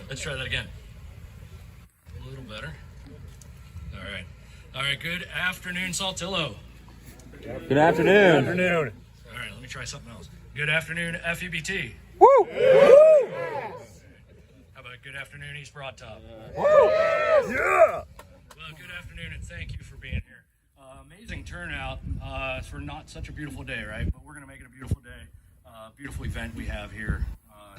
Let's try that again. A little better. All right. All right, good afternoon, Saltillo. Good afternoon. All right, let me try something else. Good afternoon, FEBT. Woo! How about good afternoon, East Broad Top? Woo! Yeah! Well, good afternoon, and thank you for being here. Amazing turnout for not such a beautiful day, right? But we're going to make it a beautiful day. Beautiful event we have here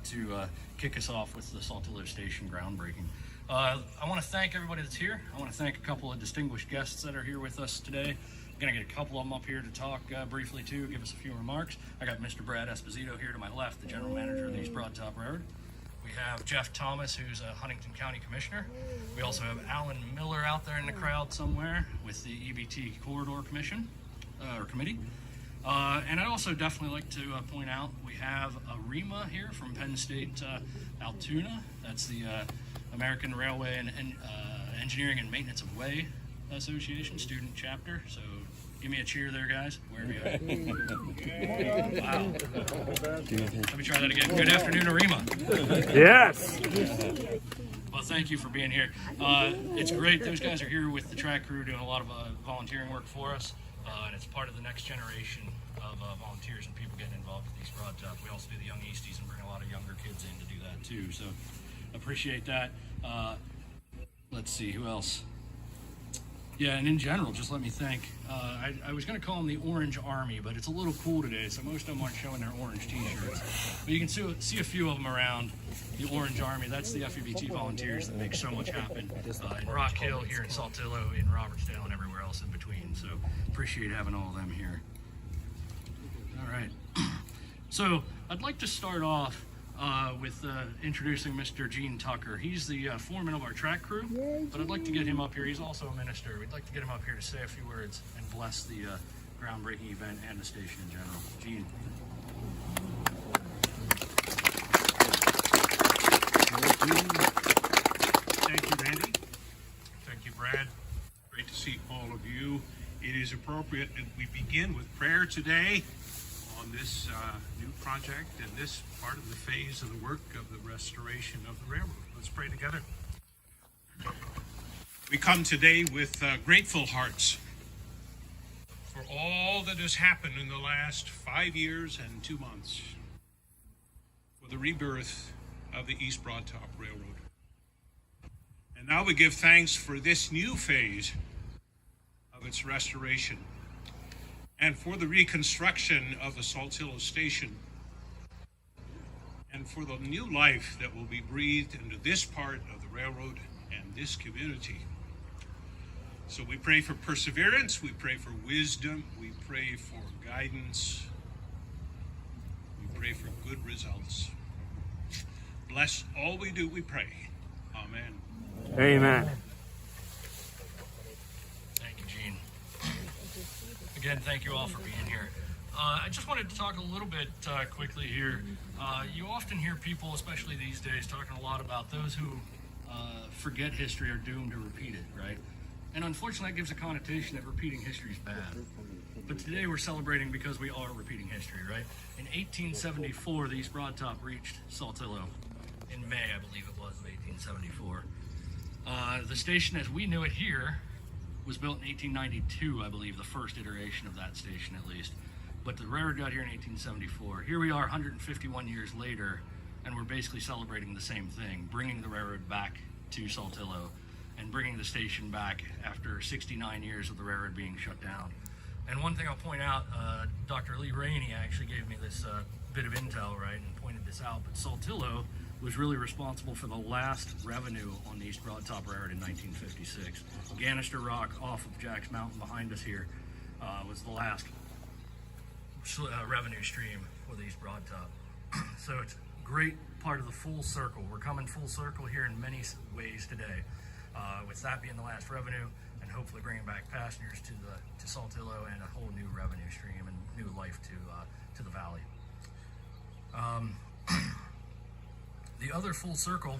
to kick us off with the Saltilo Station groundbreaking. I want to thank everybody that's here. I want to thank a couple of distinguished guests that are here with us today. I'm going to get a couple of them up here to talk briefly too, give us a few remarks. I got Mr. Brad Esposito here to my left, the general manager of the East Broad Top Railroad. We have Jeff Thomas, who's a Huntington County Commissioner. We also have Alan Miller out there in the crowd somewhere with the EBT Corridor Commission, or Committee. And I'd also definitely like to point out we have Rima here from Penn State Altoona. That's the American Railway and Engineering and Maintenance of Way Association student chapter. So give me a cheer there, guys, wherever you are. Wow. Let me try that again. Good afternoon, Rima. Yes. Well, thank you for being here. It's great. Those guys are here with the track crew doing a lot of volunteering work for us. And it's part of the next generation of volunteers and people getting involved with East Broad Top. We also do the Young Easties and bring a lot of younger kids in to do that too. So appreciate that. Let's see, who else? Yeah, and in general, just let me thank, I was going to call them the Orange Army, but it's a little cool today, so most of them aren't showing their orange t-shirts. But you can see a few of them around the Orange Army. That's the FEBT volunteers that make so much happen in Rock Hill, here in Saltillo, in Robertsdale, and everywhere else in between. So appreciate having all of them here. All right. So I'd like to start off with introducing Mr. Gene Tucker. He's the foreman of our track crew, but I'd like to get him up here. He's also a minister. We'd like to get him up here to say a few words and bless the groundbreaking event and the station in general. Gene. Thank you, Randy. Thank you, Brad. Great to see all of you. It is appropriate that we begin with prayer today on this new project and this part of the phase of the work of the restoration of the railroad. Let's pray together. We come today with grateful hearts for all that has happened in the last 5 years and 2 months for the rebirth of the East Broad Top Railroad. And now we give thanks for this new phase of its restoration and for the reconstruction of the Saltilo Station and for the new life that will be breathed into this part of the railroad and this community. So we pray for perseverance, we pray for wisdom, we pray for guidance, we pray for good results. Bless all we do, we pray. Amen. Amen. Thank you, Gene. Again, thank you all for being here. I just wanted to talk a little bit quickly here. You often hear people, especially these days, talking a lot about those who forget history are doomed to repeat it, right? And unfortunately, that gives a connotation that repeating history is bad. But today we're celebrating because we are repeating history, right? In 1874, the East Broad Top reached Saltillo. In May, I believe it was, of 1874. The station as we knew it here was built in 1892, I believe, the first iteration of that station at least. But the railroad got here in 1874. Here we are 151 years later, and we're basically celebrating the same thing, bringing the railroad back to Saltillo and bringing the station back after 69 years of the railroad being shut down. And one thing I'll point out, Dr. Lee Rainey actually gave me this bit of intel, right, and pointed this out, but Saltillo was really responsible for the last revenue on the East Broad Top Railroad in 1956. Ganister Rock off of Jack's Mountain behind us here was the last revenue stream for the East Broad Top. So it's a great part of the full circle. We're coming full circle here in many ways today, with that being the last revenue and hopefully bringing back passengers to Saltillo and a whole new revenue stream and new life to the valley. The other full circle,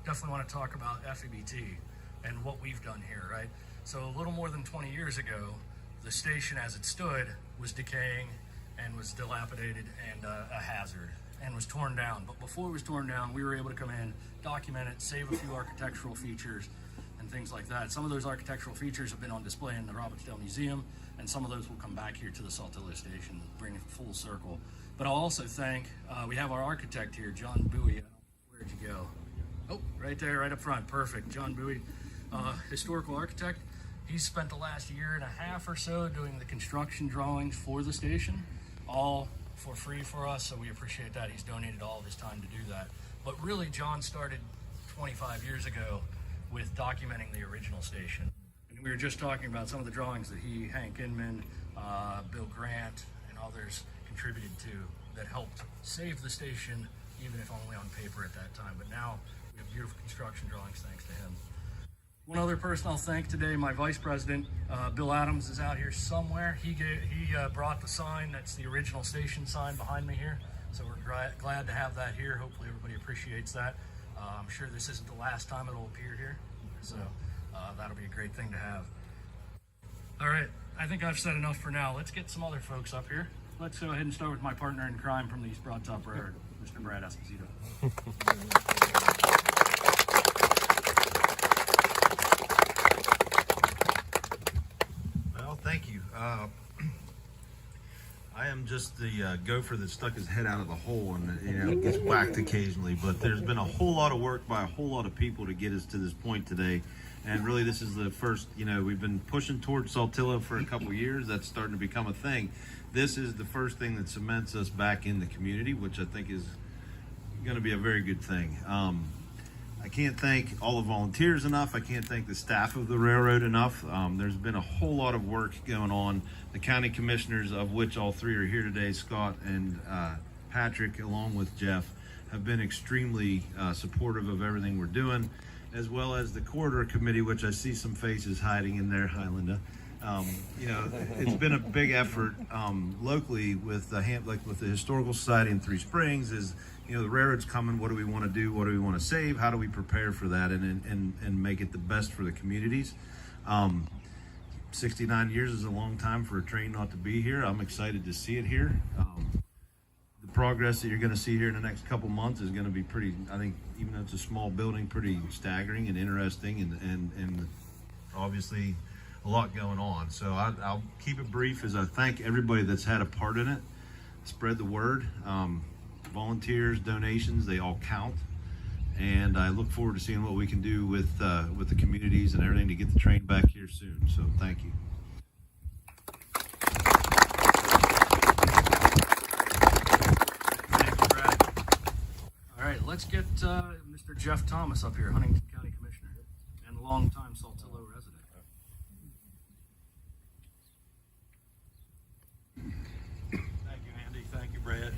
definitely want to talk about FEBT and what we've done here, right? So a little more than 20 years ago, the station as it stood was decaying and was dilapidated and a hazard. and was torn down. But before it was torn down, we were able to come in, document it, save a few architectural features and things like that. Some of those architectural features have been on display in the Robbinsdale Museum, and some of those will come back here to the Saltillo station, bring it full circle. But I'll also thank, we have our architect here, John Bowie. Where'd you go? Oh, right there, right up front, perfect. John Bowie, historical architect. He's spent the last year and a half or so doing the construction drawings for the station, all for free for us, so we appreciate that. He's donated all of his time to do that. But really, John started 25 years ago with documenting the original station. And we were just talking about some of the drawings that he, Hank Inman, Bill Grant, and others contributed to that helped save the station, even if only on paper at that time. But now we have beautiful construction drawings thanks to him. One other person I'll thank today, my vice president, Bill Adams, is out here somewhere. He brought the sign. That's the original station sign behind me here. So we're glad to have that here. Hopefully everybody appreciates that. I'm sure this isn't the last time it'll appear here. So that'll be a great thing to have. All right, I think I've said enough for now. Let's get some other folks up here. Let's go ahead and start with my partner in crime from the East Broad Top Railroad, Mr. Brad Esposito. Well, thank you. I am just the gopher that stuck his head out of the hole and gets whacked occasionally. But there's been a whole lot of work by a whole lot of people to get us to this point today. And really, this is the first. We've been pushing towards Saltillo for a couple of years. That's starting to become a thing. This is the first thing that cements us back in the community, which I think is going to be a very good thing. I can't thank all the volunteers enough. I can't thank the staff of the railroad enough. There's been a whole lot of work going on. The county commissioners, of which all three are here today, Scott and Patrick, along with Jeff, have been extremely supportive of everything we're doing, as well as the corridor committee, which I see some faces hiding in there. Hi, Linda. It's been a big effort locally with the Historical Society in Three Springs. The railroad's coming. What do we want to do? What do we want to save? How do we prepare for that and make it the best for the communities? 69 years is a long time for a train not to be here. I'm excited to see it here. The progress that you're going to see here in the next couple months is going to be pretty, I think, even though it's a small building, pretty staggering and interesting and obviously a lot going on. So I'll keep it brief as I thank everybody that's had a part in it. Spread the word. Volunteers, donations, they all count. And I look forward to seeing what we can do with the communities and everything to get the train back here soon. So thank you. Thank you, Brad. All right, let's get Mr. Jeff Thomas up here, Huntington County Commissioner and longtime Saltillo resident. Thank you, Andy. Thank you, Brad.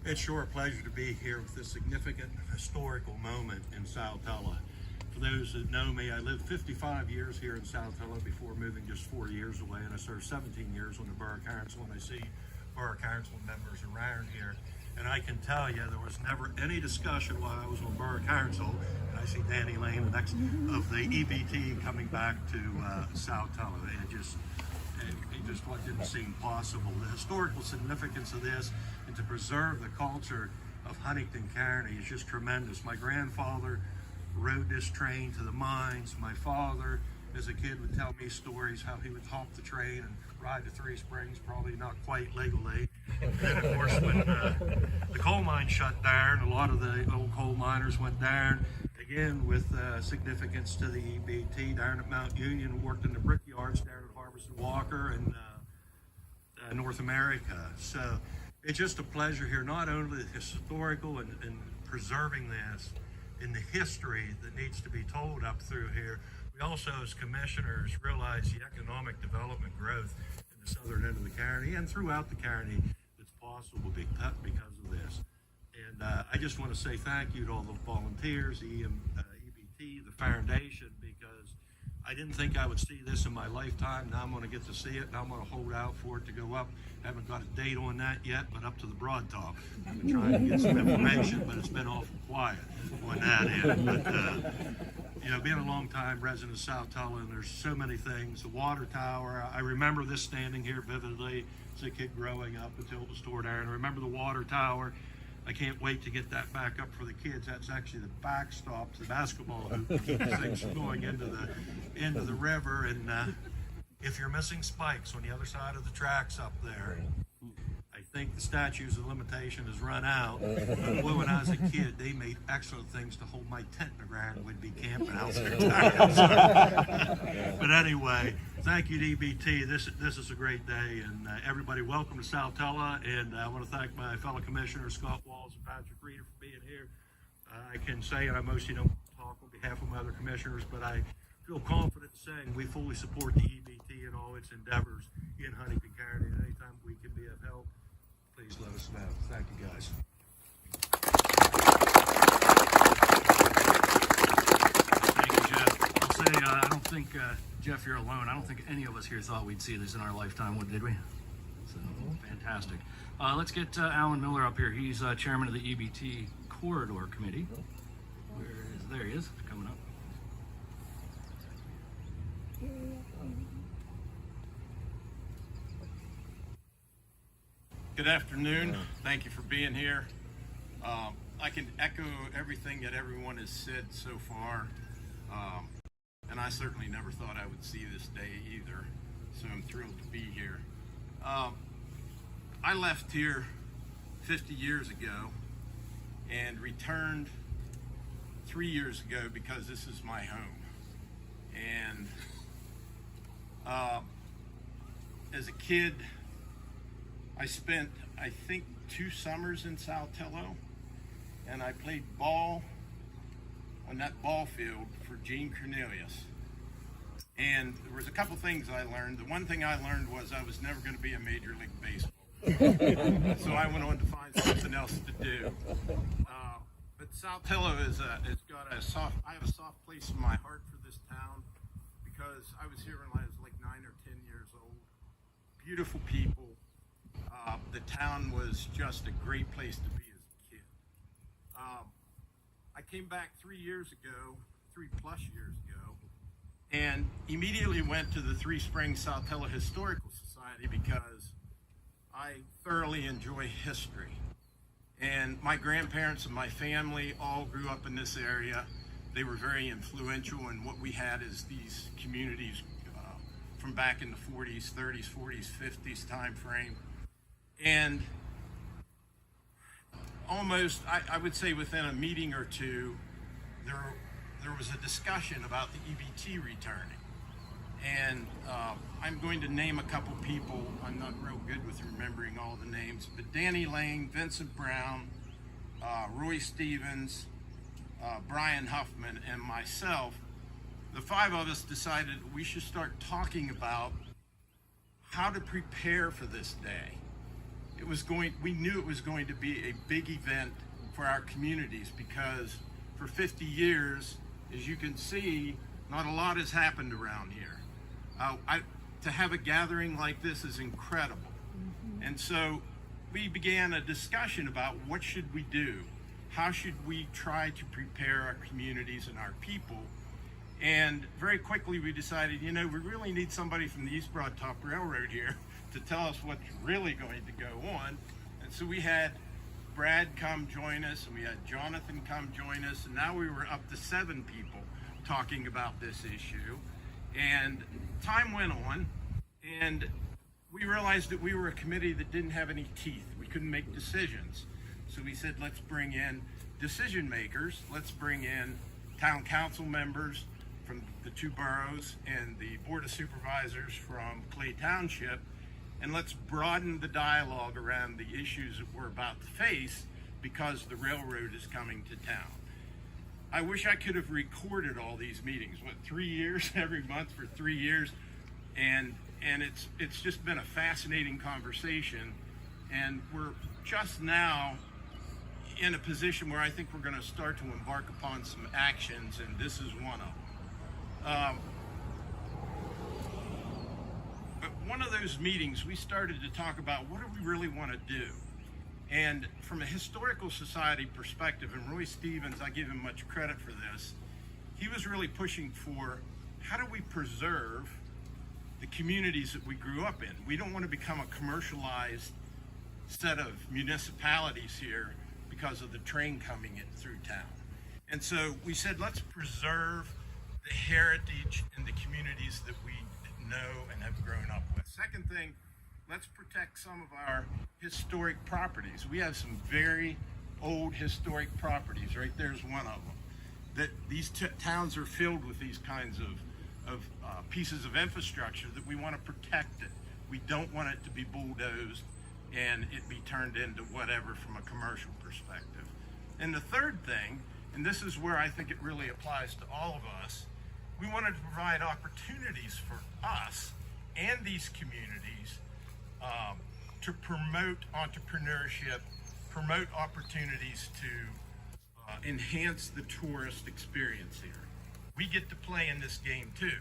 It's sure a pleasure to be here with this significant historical moment in Saltilla. For those that know me, I lived 55 years here in Saltilla before moving just 4 years away, and I served 17 years on the Borough Council, and I see Borough Council members around here. And I can tell you there was never any discussion while I was on Borough Council, and I see Danny Lane, the next of the EBT coming back to Saltilla. It just what didn't seem possible. The historical significance of this and to preserve the culture of Huntington County is just tremendous. My grandfather rode this train to the mines. My father, as a kid, would tell me stories how he would hop the train and ride to Three Springs, probably not quite legally. And then, of course, when the coal mine shut down, a lot of the old coal miners went down. Again, with significance to the EBT down at Mount Union, worked in the brickyards down at Harbison Walker and North America. So it's just a pleasure here, not only the historical and preserving this in the history that needs to be told up through here. We also, as commissioners, realize the economic development growth in the southern end of the county and throughout the county that's possible because of this. And I just want to say thank you to all the volunteers, the EBT, the foundation, because I didn't think I would see this in my lifetime. Now I'm going to get to see it, and I'm going to hold out for it to go up. Haven't got a date on that yet, but up to the Broad Top. I've been trying to get some information, but it's been awful quiet on that end. But being a long-time resident of Saltilla, and there's so many things. The water tower, I remember this standing here vividly as a kid growing up until it was torn down. I remember the water tower. I can't wait to get that back up for the kids. That's actually the backstop to the basketball hoop to keep things from going into the river. And if you're missing spikes on the other side of the tracks up there, I think the statutes of limitation has run out. But boy, when I was a kid, they made excellent things to hold my tent in the ground. We'd be camping out there. But anyway, thank you to EBT. This is a great day, and everybody, welcome to Saltilo. And I want to thank my fellow commissioners, Scott Walls and Patrick Reeder, for being here. I can say, and I mostly don't talk on behalf of my other commissioners, but I feel confident in saying we fully support the EBT and all its endeavors in Huntington County. And anytime we can be of help, please let us know. Thank you, guys. Thank you, Jeff. I'll say, I don't think, Jeff, you're alone. I don't think any of us here thought we'd see this in our lifetime, did we? So, fantastic. Let's get Alan Miller up here. He's chairman of the EBT Corridor Committee. There he is, coming up. Good afternoon. Thank you for being here. I can echo everything that everyone has said so far. And I certainly never thought I would see this day either. So I'm thrilled to be here. I left here 50 years ago and returned 3 years ago because this is my home. And as a kid, I spent, I think, 2 summers in Saltilo, and I played ball on that ball field for Gene Cornelius. And there was a couple things I learned. The one thing I learned was I was never going to be a Major League Baseball. So I went on to find something else to do. But Saltilo has got I have a soft place in my heart for this town because I was here when I was like 9 or 10 years old. Beautiful people. The town was just a great place to be as a kid. I came back 3 years ago, 3+ years ago, and immediately went to the Three Springs Saltilo Historical Society because I thoroughly enjoy history. And my grandparents and my family all grew up in this area. They were very influential in what we had as these communities from back in the 40s, 30s, 40s, 50s time frame. And almost, I would say within a meeting or two, there was a discussion about the EBT returning. And I'm going to name a couple people. I'm not real good with remembering all the names, but Danny Lane, Vincent Brown, Roy Stevens, Brian Huffman, and myself. The 5 of us decided we should start talking about how to prepare for this day. We knew it was going to be a big event for our communities because for 50 years, as you can see, not a lot has happened around here. To have a gathering like this is incredible. And so we began a discussion about what should we do? How should we try to prepare our communities and our people? And very quickly we decided, we really need somebody from the East Broad Top Railroad here to tell us what's really going to go on. And so we had Brad come join us, and we had Jonathan come join us, and now we were up to 7 people talking about this issue. And time went on, and we realized that we were a committee that didn't have any teeth. We couldn't make decisions. So we said, let's bring in decision makers. Let's bring in town council members from the 2 boroughs and the Board of Supervisors from Clay Township. And let's broaden the dialogue around the issues that we're about to face because the railroad is coming to town. I wish I could have recorded all these meetings. 3 years, every month for 3 years. And it's just been a fascinating conversation. And we're just now in a position where I think we're going to start to embark upon some actions, and this is one of them. But one of those meetings, we started to talk about what do we really want to do? And from a historical society perspective, and Roy Stevens, I give him much credit for this, he was really pushing for how do we preserve the communities that we grew up in? We don't want to become a commercialized set of municipalities here because of the train coming in through town. And so we said, let's preserve the heritage and the communities that we know and have grown up with. Second thing, let's protect some of our historic properties. We have some very old historic properties. Right there's one of them. That these towns are filled with these kinds of pieces of infrastructure that we want to protect it. We don't want it to be bulldozed and it be turned into whatever from a commercial perspective. And the third thing, and this is where I think it really applies to all of us, we wanted to provide opportunities for us and these communities to promote entrepreneurship, promote opportunities to enhance the tourist experience here. We get to play in this game too.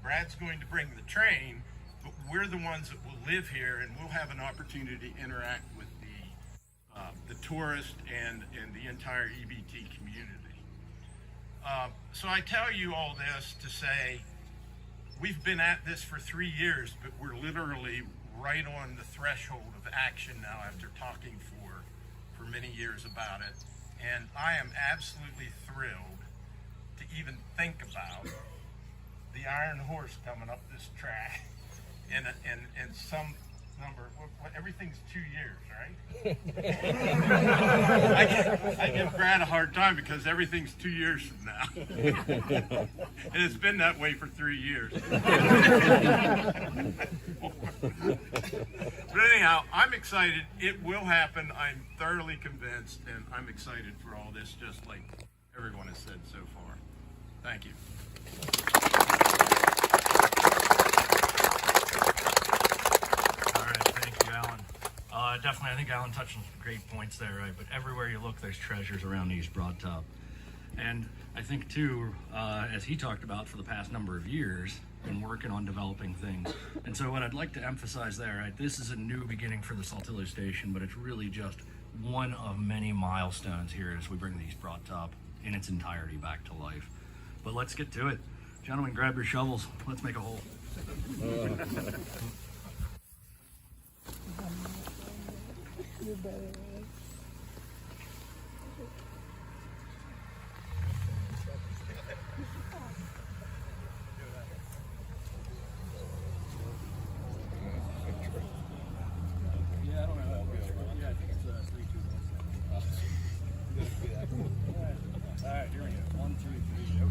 Brad's going to bring the train, but we're the ones that will live here, and we'll have an opportunity to interact with the tourist and the entire EBT community. So I tell you all this to say, we've been at this for 3 years, but we're literally right on the threshold of action now after talking for many years about it. And I am absolutely thrilled to even think about the Iron Horse coming up this track and some number, everything's 2 years, right? I give Brad a hard time because everything's 2 years from now. And it's been that way for 3 years. But anyhow, I'm excited. It will happen. I'm thoroughly convinced, and I'm excited for all this, just like everyone has said so far. Thank you. All right, thank you, Alan. Definitely, I think Alan touched on some great points there, right? But everywhere you look, there's treasures around East Broad Top. And I think, too, as he talked about for the past number of years, been working on developing things. And so what I'd like to emphasize there, right, this is a new beginning for the Saltillo station, but it's really just one of many milestones here as we bring the East Broad Top in its entirety back to life. But let's get to it. Gentlemen, grab your shovels. Let's make a hole. All right, here we go. 1, 2, 3, go.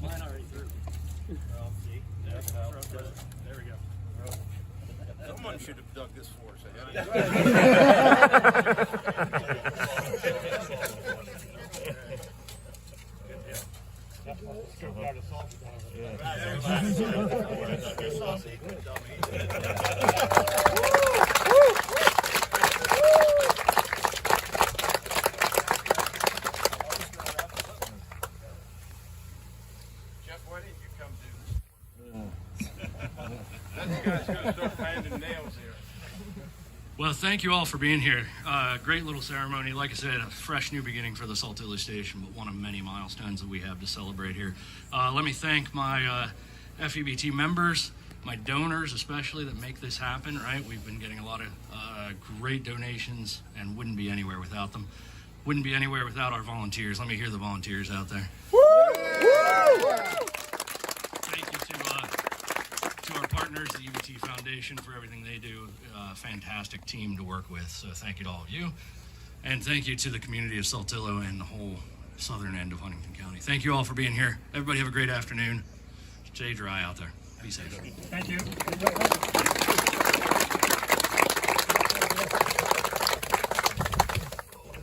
Mine already through. Well, see? There we go. Someone should have dug this for us. Jeff, why didn't you come do this? That guy's going to start finding nails here. Well, thank you all for being here. Great little ceremony. Like I said, a fresh new beginning for the Saltillo station, but one of many milestones that we have to celebrate here. Let me thank my FEBT members, my donors especially that make this happen, right? We've been getting a lot of great donations and wouldn't be anywhere without them. Wouldn't be anywhere without our volunteers. Let me hear the volunteers out there. Thank you to our partners, the EBT Foundation, for everything they do. Fantastic team to work with. So thank you to all of you. And thank you to the community of Saltillo and the whole southern end of Huntington County. Thank you all for being here. Everybody have a great afternoon. Stay dry out there. Be safe. Thank you.